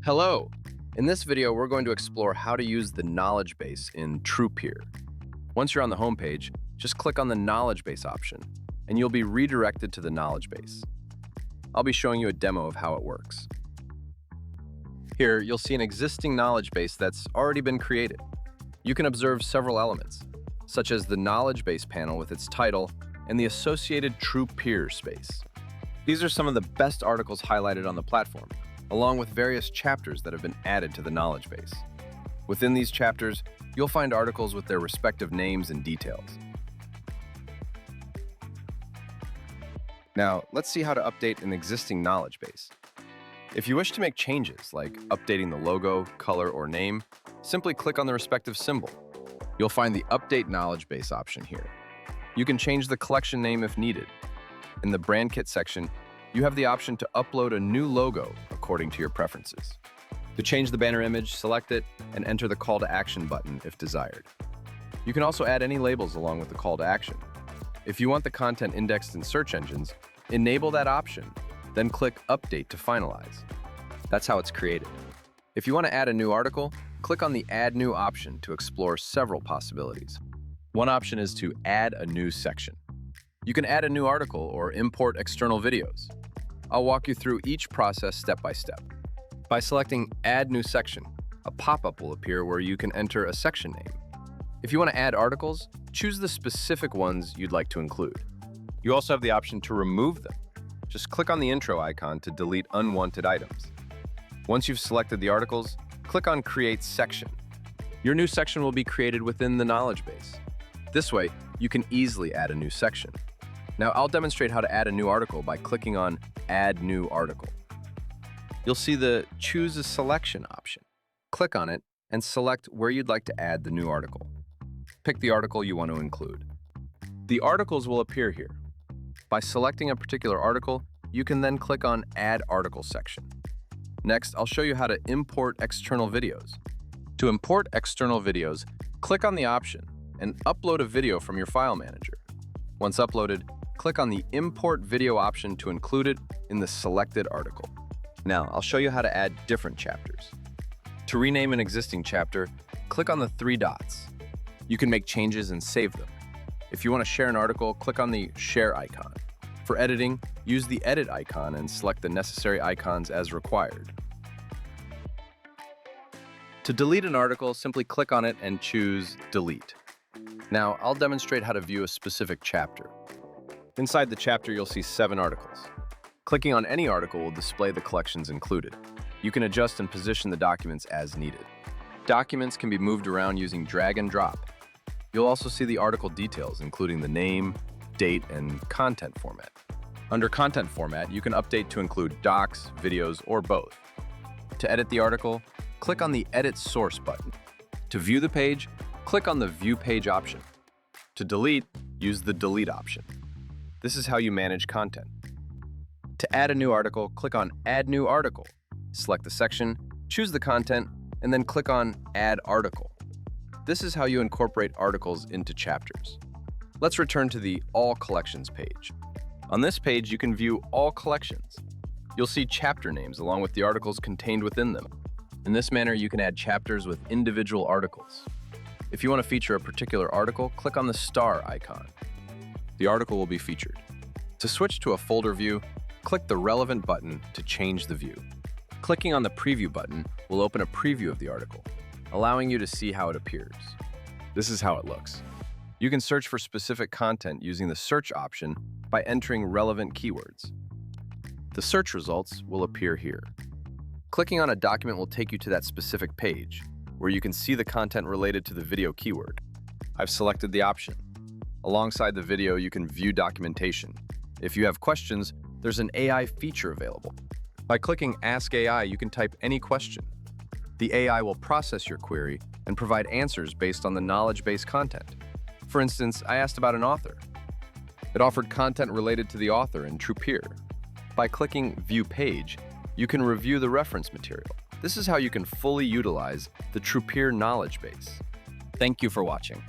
Hello! In this video, we're going to explore how to use the knowledge base in Trupeer. Once you're on the home page, just click on the knowledge base option, and you'll be redirected to the knowledge base. I'll be showing you a demo of how it works. Here, you'll see an existing knowledge base that's already been created. You can observe several elements, such as the knowledge base panel with its title and the associated Trupeer space. These are some of the best articles highlighted on the platform, along with various chapters that have been added to the knowledge base. Within these chapters, you'll find articles with their respective names and details. Now, let's see how to update an existing knowledge base. If you wish to make changes, like updating the logo, color, or name, simply click on the respective symbol. You'll find the Update Knowledge Base option here. You can change the collection name if needed. In the Brand Kit section, you have the option to upload a new logo according to your preferences. To change the banner image, select it and enter the Call to Action button if desired. You can also add any labels along with the call to action. If you want the content indexed in search engines, enable that option, then click Update to finalize. That's how it's created. If you want to add a new article, click on the Add New option to explore several possibilities. One option is to add a new section. You can add a new article or import external videos. I'll walk you through each process step by step. By selecting Add New Section, a pop-up will appear where you can enter a section name. If you want to add articles, choose the specific ones you'd like to include. You also have the option to remove them. Just click on the intro icon to delete unwanted items. Once you've selected the articles, click on Create Section. Your new section will be created within the knowledge base. This way, you can easily add a new section. Now, I'll demonstrate how to add a new article by clicking on Add New Article. You'll see the Choose a Selection option. Click on it and select where you'd like to add the new article. Pick the article you want to include. The articles will appear here. By selecting a particular article, you can then click on Add Article section. Next, I'll show you how to import external videos. To import external videos, click on the option and upload a video from your file manager. Once uploaded, click on the Import Video option to include it in the selected article. Now, I'll show you how to add different chapters. To rename an existing chapter, click on the three dots. You can make changes and save them. If you want to share an article, click on the Share icon. For editing, use the Edit icon and select the necessary icons as required. To delete an article, simply click on it and choose Delete. Now, I'll demonstrate how to view a specific chapter. Inside the chapter, you'll see 7 articles. Clicking on any article will display the collections included. You can adjust and position the documents as needed. Documents can be moved around using drag and drop. You'll also see the article details, including the name, date, and content format. Under Content Format, you can update to include docs, videos, or both. To edit the article, click on the Edit Source button. To view the page, click on the View Page option. To delete, use the Delete option. This is how you manage content. To add a new article, click on Add New Article. Select the section, choose the content, and then click on Add Article. This is how you incorporate articles into chapters. Let's return to the All Collections page. On this page, you can view all collections. You'll see chapter names along with the articles contained within them. In this manner, you can add chapters with individual articles. If you want to feature a particular article, click on the star icon. The article will be featured. To switch to a folder view, click the relevant button to change the view. Clicking on the Preview button will open a preview of the article, allowing you to see how it appears. This is how it looks. You can search for specific content using the Search option by entering relevant keywords. The search results will appear here. Clicking on a document will take you to that specific page, where you can see the content related to the video keyword. I've selected the option. Alongside the video, you can view documentation. If you have questions, there's an AI feature available. By clicking Ask AI, you can type any question. The AI will process your query and provide answers based on the knowledge base content. For instance, I asked about an author. It offered content related to the author in Trupeer. By clicking View Page, you can review the reference material. This is how you can fully utilize the Trupeer Knowledge Base. Thank you for watching.